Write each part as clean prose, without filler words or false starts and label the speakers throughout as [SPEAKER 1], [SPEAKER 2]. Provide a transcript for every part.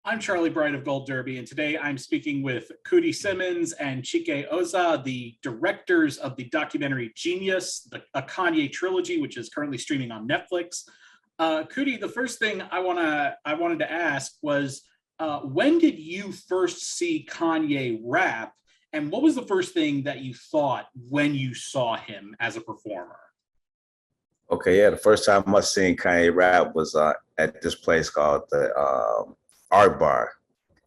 [SPEAKER 1] I'm Charlie Bright of Gold Derby, and today I'm speaking with Coodie Simmons and Chike Ozah, the directors of the documentary Genius, a Kanye trilogy, which is currently streaming on Netflix. Coodie, the first thing I wanted to ask was, when did you first see Kanye rap, and what was the first thing that you thought when you saw him as a performer?
[SPEAKER 2] Okay, yeah, the first time I seen Kanye rap was at this place called the Art Bar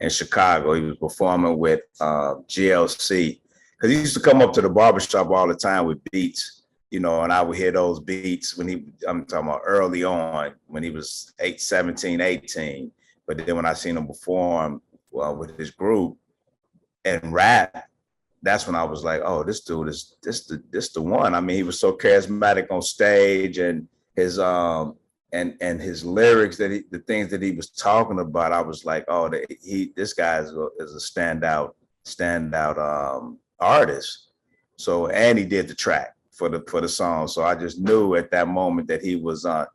[SPEAKER 2] in Chicago. He was performing with GLC, because he used to come up to the barbershop all the time with beats, and I would hear those beats I'm talking about early on when he was 17, 18. But then when I seen him perform with his group and rap, that's when I was like, oh, this dude is this the one. I mean, he was so charismatic on stage, and his and his lyrics, the things that he was talking about, I was like, oh, this guy is a standout artist. So, and he did the track for the song. So I just knew at that moment that he was on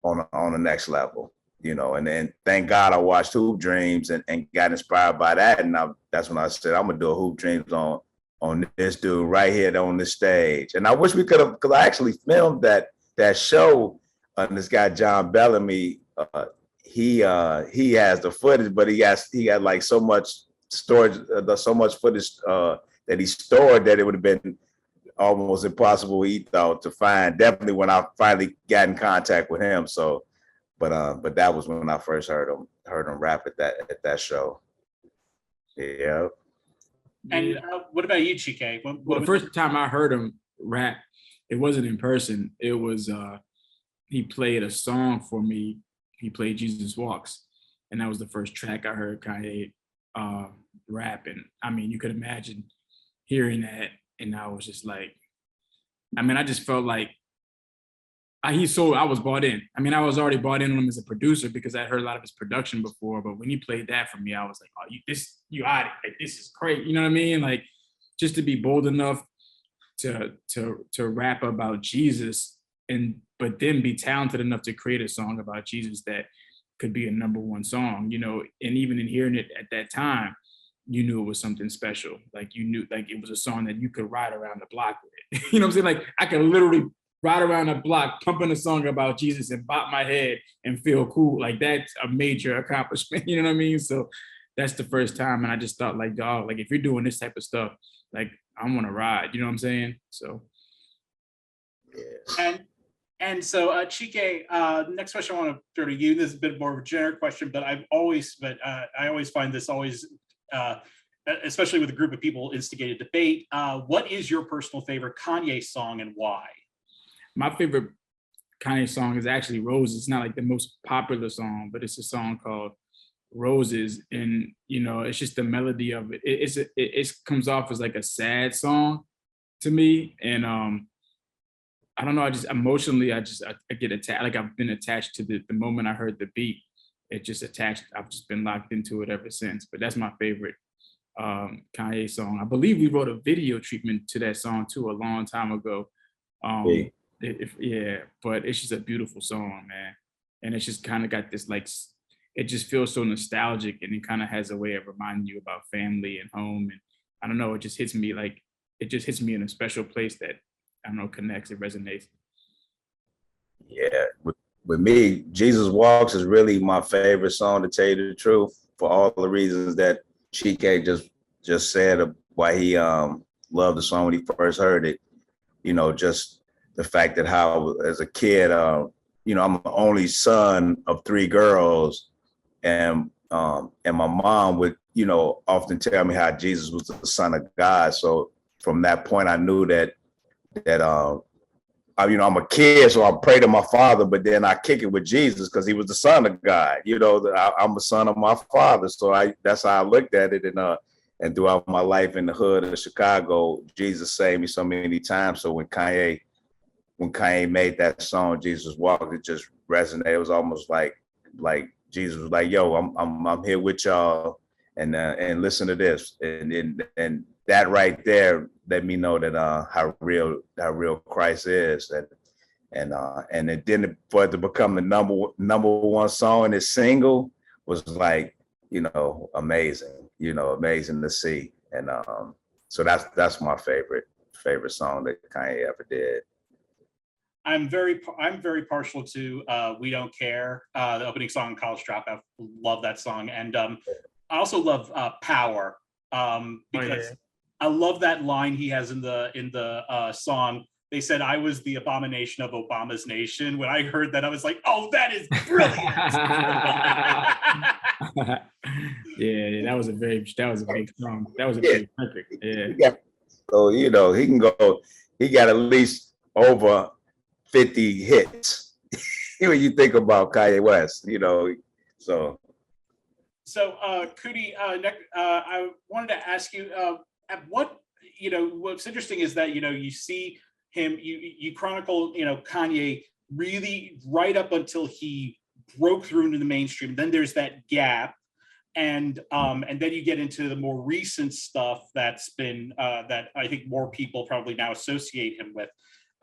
[SPEAKER 2] the next level, and then thank God I watched Hoop Dreams and got inspired by that. And that's when I said, I'm gonna do a Hoop Dreams on this dude right here on this stage. And I wish we could have, because I actually filmed that show. This guy John Bellamy, he has the footage, but he got like so much storage, so much footage that he stored that it would have been almost impossible, he thought, to find. Definitely when I finally got in contact with him. So, but that was when I first heard him rap at that show. Yeah.
[SPEAKER 1] And what about you, Chike?
[SPEAKER 3] Well, the first time I heard him rap, it wasn't in person. It was he played a song for me. He played Jesus Walks, and that was the first track I heard Kanye rap. And I mean, you could imagine hearing that, and I was just like, I just felt like I was bought in. I mean, I was already bought in on him as a producer because I heard a lot of his production before. But when he played that for me, I was like, oh, you got it. Like, this is great. You know what I mean? Like, just to be bold enough to rap about Jesus, but then be talented enough to create a song about Jesus that could be a #1 song, and even in hearing it at that time, you knew it was something special. Like, you knew, like, it was a song that you could ride around the block with. You know what I'm saying? Like, I could literally ride around the block pumping a song about Jesus and bop my head and feel cool. Like, that's a major accomplishment. You know what I mean? So that's the first time. And I just thought, like, dog, like, if you're doing this type of stuff, like, I want to ride. You know what I'm saying? So.
[SPEAKER 1] And so, Chike, next question I want to throw to you. This is a bit more of a generic question, but I always find this especially with a group of people, instigated debate. What is your personal favorite Kanye song and why?
[SPEAKER 3] My favorite Kanye song is actually Roses. It's not like the most popular song, but it's a song called Roses. And, it's just the melody of it. It comes off as like a sad song to me. And I don't know, I just emotionally, I get attached. Like, I've been attached to the moment I heard the beat. It just attached. I've just been locked into it ever since. But that's my favorite Kanye song. I believe we wrote a video treatment to that song too a long time ago. But it's just a beautiful song, man. And it's just kind of got this, like, it just feels so nostalgic, and it kind of has a way of reminding you about family and home. And I don't know, it just hits me in a special place that, I don't know, connects, it resonates.
[SPEAKER 2] Yeah, with me, Jesus Walks is really my favorite song, to tell you the truth, for all the reasons that Chike just said, why he loved the song when he first heard it. Just the fact that how, as a kid, I'm the only son of 3 girls, and my mom would, often tell me how Jesus was the Son of God. So from that point, I knew that I'm a kid, so I pray to my father, but then I kick it with Jesus because he was the Son of God. I'm a son of my father, so that's how I looked at it. And throughout my life in the hood of Chicago, Jesus saved me so many times. So when Kanye made that song, Jesus Walks, it just resonated. It was almost like Jesus was like, "Yo, I'm here with y'all, and listen to this," and that right there let me know that how real Christ is, and then for it to become the number one song in his single was like amazing, amazing to see. And so that's my favorite song that Kanye ever did.
[SPEAKER 1] I'm very partial to "We Don't Care," the opening song, "College Dropout." Love that song, and I also love "Power" because I love that line he has in the song. They said I was the abomination of Obama's nation. When I heard that, I was like, "Oh, that is brilliant!"
[SPEAKER 3] Yeah, that was a big song. That was a big record.
[SPEAKER 2] Yeah. So he can go. He got at least over 50 hits. When you think about Kanye West, so.
[SPEAKER 1] So, Coodie, I wanted to ask you, at what's interesting is that, you see him, you chronicle, Kanye really right up until he broke through into the mainstream. Then there's that gap. And then you get into the more recent stuff that's been, that I think more people probably now associate him with.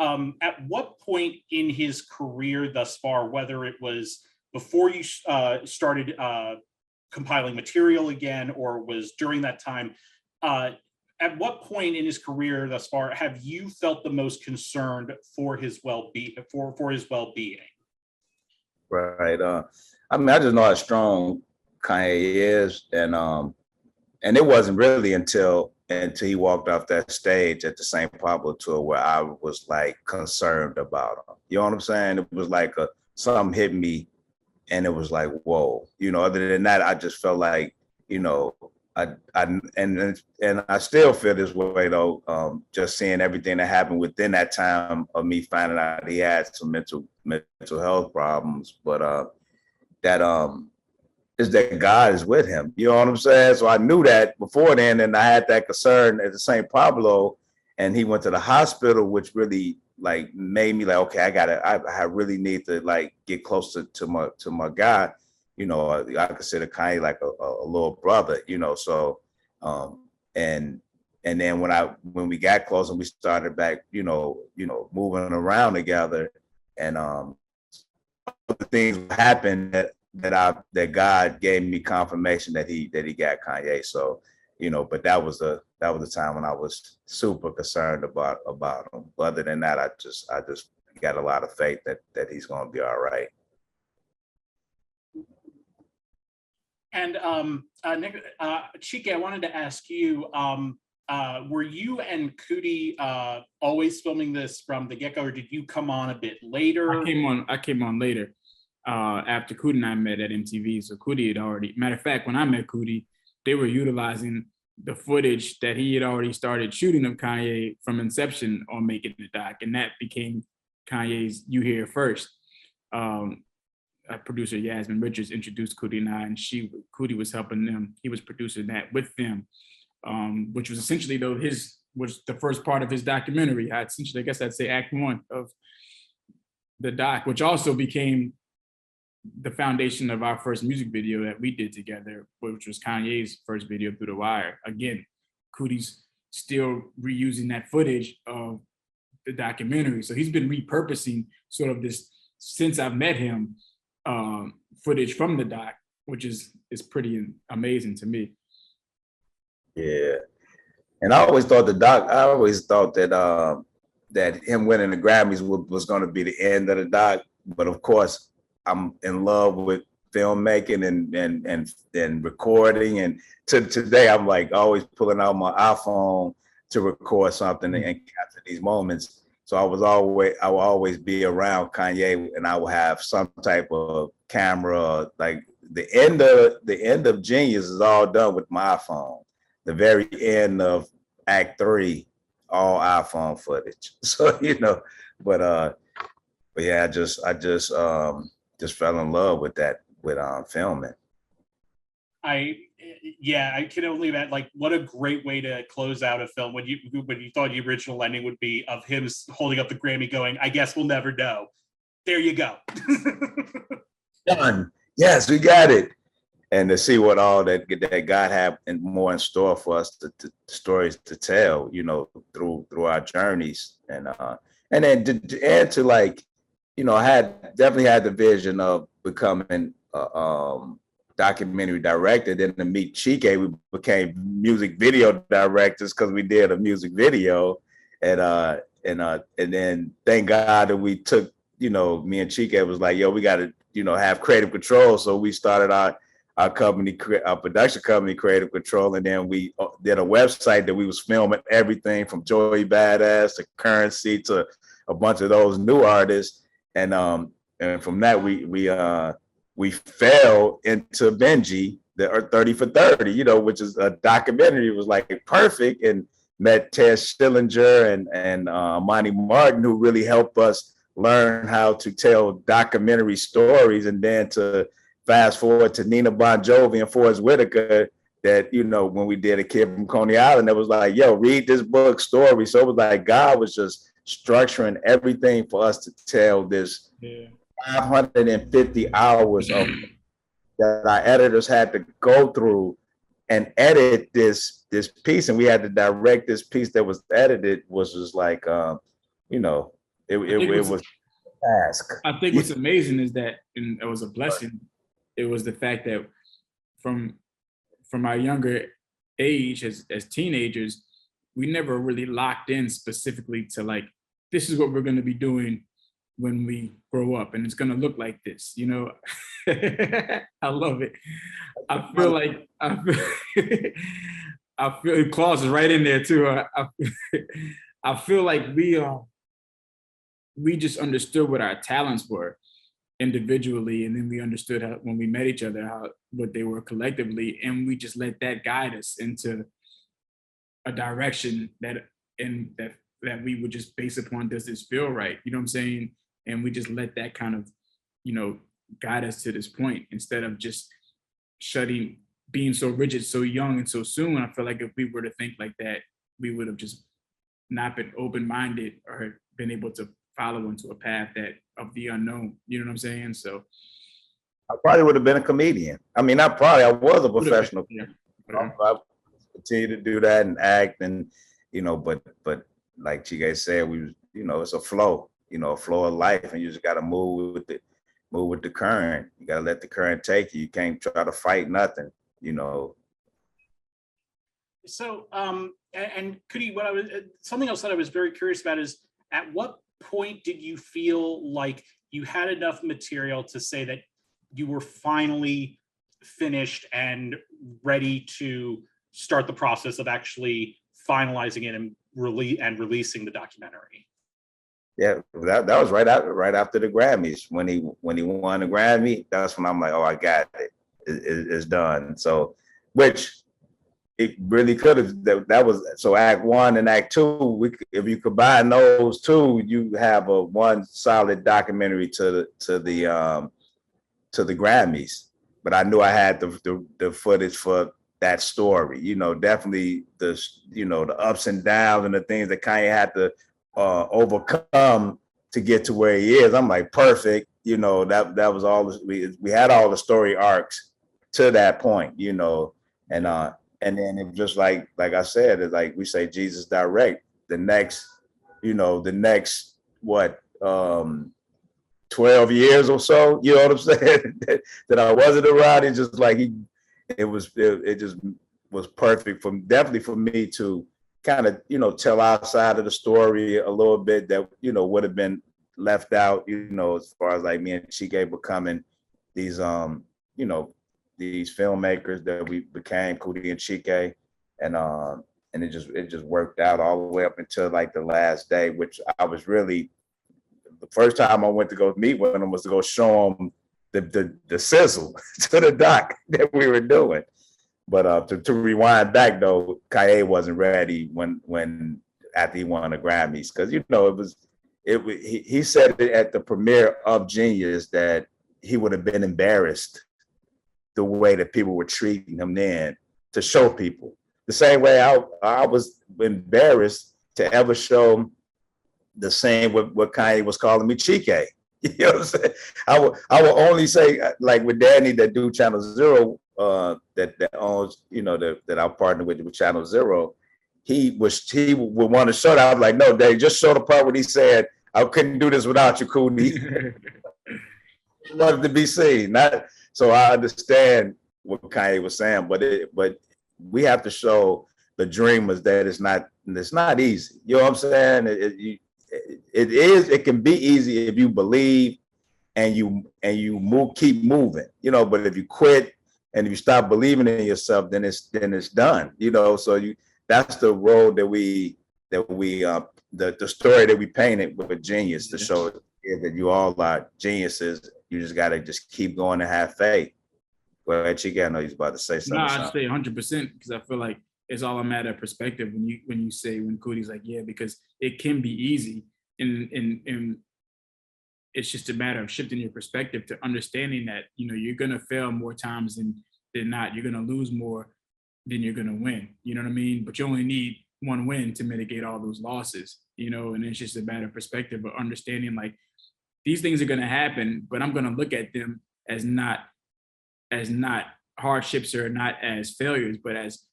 [SPEAKER 1] At what point in his career thus far, whether it was before you started compiling material again, or was during that time, at what point in his career thus far have you felt the most concerned for his well-being? For his well-being?
[SPEAKER 2] Right. I mean, I just know how strong Kanye is, and it wasn't really until he walked off that stage at the St. Pablo tour where I was like concerned about him. You know what I'm saying? It was like something hit me, and it was like, whoa. Other than that, I just felt like, and I still feel this way though. Just seeing everything that happened within that time of me finding out he had some mental health problems, but that is that God is with him. You know what I'm saying? So I knew that before then, and I had that concern at the St. Pablo, and he went to the hospital, which really like made me like, okay, I really need to like get closer to my God. I consider Kanye like a little brother, so and then when we got close and we started back, moving around together, and the things happened that God gave me confirmation that he got Kanye. So, but that was the time when I was super concerned about him. Other than that, I just got a lot of faith that he's going to be all right.
[SPEAKER 1] And Nick, Chike, I wanted to ask you, were you and Coodie always filming this from the get-go, or did you come on a bit later?
[SPEAKER 3] I came on later. After Coodie and I met at MTV. So Coodie had already, matter of fact, when I met Coodie, they were utilizing the footage that he had already started shooting of Kanye from inception on Making the Doc. And that became Kanye's You Hear First. Producer Yasmin Richards introduced Coodie and I, and Coodie was helping them. He was producing that with them, which was essentially was the first part of his documentary. I guess I'd say act one of the doc, which also became the foundation of our first music video that we did together, which was Kanye's first video, Through the Wire. Again, Coodie's still reusing that footage of the documentary. So he's been repurposing sort of this, since I've met him, footage from the doc, which is pretty amazing to me.
[SPEAKER 2] Yeah. And I always thought that that him winning the Grammys was going to be the end of the doc. But of course, I'm in love with filmmaking and recording. And today, I'm like always pulling out my iPhone to record something and capture these moments. So I will always be around Kanye, and I will have some type of camera. Like the end of Genius is all done with my iPhone. The very end of Act 3, all iPhone footage. So but yeah, I just fell in love with that, with filming.
[SPEAKER 1] I can only imagine, like, what a great way to close out a film when you thought the original ending would be of him holding up the Grammy going, I guess we'll never know. There you go.
[SPEAKER 2] Done. Yes, we got it. And to see what all that God had and more in store for us, the stories to tell, through our journeys, and then to add to, like, I definitely had the vision of becoming documentary director. Then to meet Chike, we became music video directors because we did a music video, and then thank God that we took, me and Chike was like, yo, we got to, have creative control. So we started our company, our production company, Creative Control, and then we did a website that we was filming everything from Joey Badass to Currency to a bunch of those new artists, and from that we fell into Benji, the 30 for 30, which is a documentary. It was like perfect, and met Ted Schillinger and Monty Martin, who really helped us learn how to tell documentary stories. And then to fast forward to Nina Bon Jovi and Forrest Whitaker, that, when we did A Kid from Coney Island, that was like, yo, read this book story. So it was like God was just structuring everything for us to tell this 550 hours of that our editors had to go through and edit this piece, and we had to direct this piece that was edited. Was just like it was a task.
[SPEAKER 3] I think what's amazing is that, and it was a blessing, it was the fact that from our younger age as teenagers, we never really locked in specifically to like, this is what we're going to be doing when we grow up, and it's going to look like this, I love it. I feel like I feel Claus is right in there too. I feel like we just understood what our talents were individually, and then we understood how, when we met each other, what they were collectively, and we just let that guide us into a direction that we would just base upon, does this feel right? You know what I'm saying? And we just let that kind of, guide us to this point, instead of just being so rigid so young and so soon. I feel like if we were to think like that, we would have just not been open-minded or been able to follow into a path of the unknown. You know what I'm saying? So
[SPEAKER 2] I probably would have been a comedian. I mean, I was a professional.
[SPEAKER 3] Yeah.
[SPEAKER 2] I continue to do that and act, and but like Chike said, we was, it's a flow, a flow of life, and you just got to move with the current. You got to let the current take you. You can't try to fight nothing,
[SPEAKER 1] So, and Coodie, something else that I was very curious about is, at what point did you feel like you had enough material to say that you were finally finished and ready to start the process of actually finalizing it and releasing the documentary?
[SPEAKER 2] Yeah, that was right after the Grammys. When he won the Grammy, that's when I'm like, oh, I got it. It's done. So, which it really could have. That was so. Act 1 and Act 2. If you combine those two, you have one solid documentary to the Grammys. But I knew I had the footage for that story. Definitely the ups and downs and the things that Kanye had to overcome to get to where he is. I'm like, perfect. That was all. We had all the story arcs to that point. And then it just like I said, it's like we say, Jesus direct. The next what 12 years or so, you know what I'm saying? that I wasn't around. It's just like it just was perfect definitely for me to kind of, tell our side of the story a little bit that, would have been left out, as far as like me and Chike becoming these, these filmmakers that we became, Coodie and Chike, and it just worked out all the way up until like the last day, which I was really, the first time I went to go meet with him was to go show him the sizzle to the doc that we were doing. But to rewind back though, Kanye wasn't ready when after he won the Grammys, because he said it at the premiere of Genius that he would have been embarrassed the way that people were treating him then, to show people the same way I was embarrassed to ever show the same what Kanye was calling me, Chike. You know what I'm saying? I will only say, like with Danny that do Channel Zero, that owns, that I partnered with Channel Zero. He would want to show that. I was like, no, Dave, just show the part where he said, I couldn't do this without you, Coodie. Wanted to be seen. So I understand what Kanye was saying, but we have to show the dreamers that it's not easy. You know what I'm saying? It can be easy if you believe and you keep moving, you know, but if you quit and if you stop believing in yourself, then it's done, you know. So that's the road the story that we painted with Genius to show that you all are geniuses. You just got to just keep going and have faith. Go ahead, Chike. I know he's about to say something.
[SPEAKER 3] No, I say 100% because I feel like it's all a matter of perspective when Coodie's like, yeah, because it can be easy and it's just a matter of shifting your perspective to understanding that, you know, you're gonna fail more times than not. You're gonna lose more than you're gonna win. You know what I mean? But you only need one win to mitigate all those losses, you know, and it's just a matter of perspective of understanding like these things are gonna happen, but I'm gonna look at them as not hardships or not as failures, but as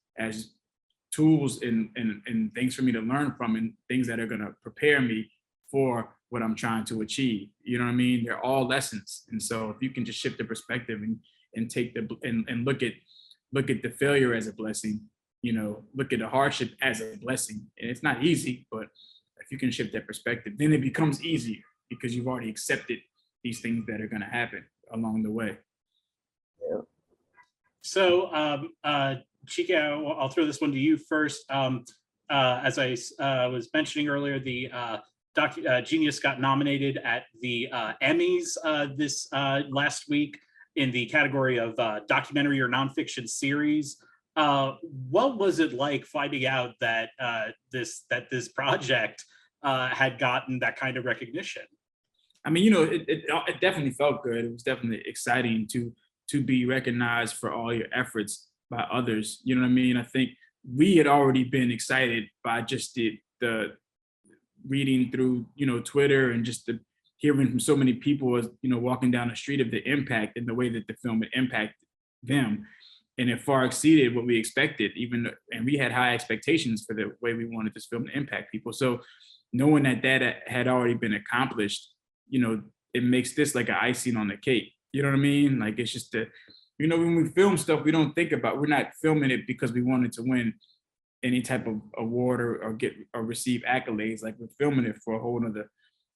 [SPEAKER 3] tools and things for me to learn from and things that are gonna prepare me for what I'm trying to achieve. You know what I mean? They're all lessons. And so if you can just shift the perspective and take and look at the failure as a blessing, you know, look at the hardship as a blessing. And it's not easy, but if you can shift that perspective, then it becomes easier because you've already accepted these things that are going to happen along the way.
[SPEAKER 2] Yeah.
[SPEAKER 1] So, Chike, I'll throw this one to you first. As I was mentioning earlier, the Genius got nominated at the Emmys this last week in the category of documentary or nonfiction series. What was it like finding out that this project had gotten that kind of recognition?
[SPEAKER 3] I mean, you know, it definitely felt good. It was definitely exciting to be recognized for all your efforts by others. You know what I mean? I think we had already been excited by just the reading through, you know, Twitter and just the hearing from so many people as, you know, walking down the street of the impact and the way that the film had impacted them. And it far exceeded what we expected, and we had high expectations for the way we wanted this film to impact people. So knowing that had already been accomplished, you know, it makes this like an icing on the cake. You know what I mean? Like, it's just you know, when we film stuff, we're not filming it because we wanted to win any type of award or receive accolades. Like, we're filming it for a whole other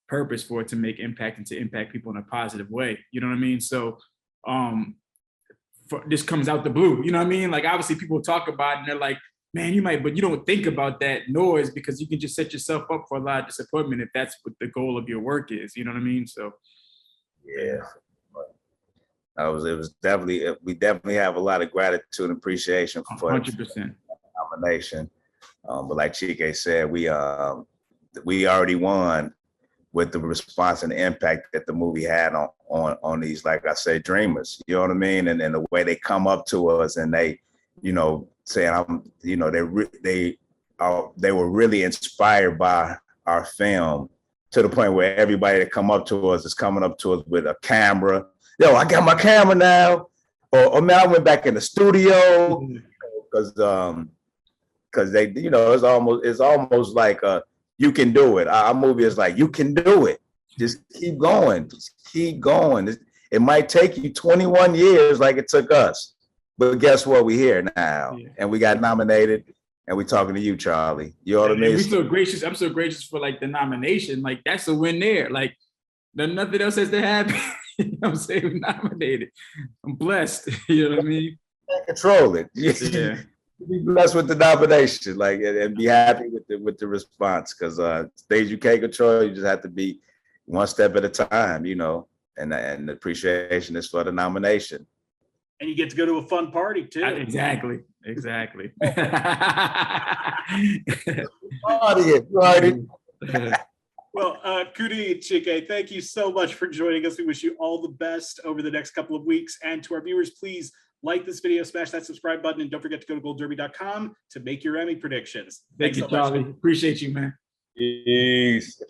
[SPEAKER 3] purpose, for it to make impact and to impact people in a positive way. You know what I mean? So this comes out the blue, you know what I mean? Like, obviously people talk about it and they're like, man, you might, but you don't think about that noise because you can just set yourself up for a lot of disappointment if that's what the goal of your work is. You know what I mean? So
[SPEAKER 2] yeah. It was definitely, we definitely have a lot of gratitude and appreciation for
[SPEAKER 3] 100%
[SPEAKER 2] the nomination. But like Chike said, we already won with the response and the impact that the movie had on these, like I say, dreamers. You know what I mean? And the way they come up to us and they, you know, saying, you know, they were really inspired by our film, to the point where everybody that come up to us is coming up to us with a camera. Yo, I got my camera now. Or man, I went back in the studio because they, you know, it's almost like you can do it. Our movie is like, you can do it. Just keep going. Just keep going. It might take you 21 years like it took us. But guess what? We're here now. Yeah. And we got nominated. And we're talking to you, Charlie. You know what I mean?
[SPEAKER 3] We're so gracious. I'm so gracious for like the nomination. Like, that's a win there. Like, nothing else has to happen. You know what I'm saying? We're nominated. I'm blessed. You know what I mean?
[SPEAKER 2] Can't control it.
[SPEAKER 3] Yeah.
[SPEAKER 2] Be blessed with the nomination, like, and be happy with the response, because things you can't control, you just have to be one step at a time, you know. And the appreciation is for the nomination.
[SPEAKER 1] And you get to go to a fun party too.
[SPEAKER 3] Exactly.
[SPEAKER 2] Party.
[SPEAKER 1] Well, Coodie and Chike, thank you so much for joining us. We wish you all the best over the next couple of weeks. And to our viewers, please like this video, smash that subscribe button, and don't forget to go to goldderby.com to make your Emmy predictions.
[SPEAKER 3] Thank you, Charlie. Appreciate you, man.
[SPEAKER 2] Peace.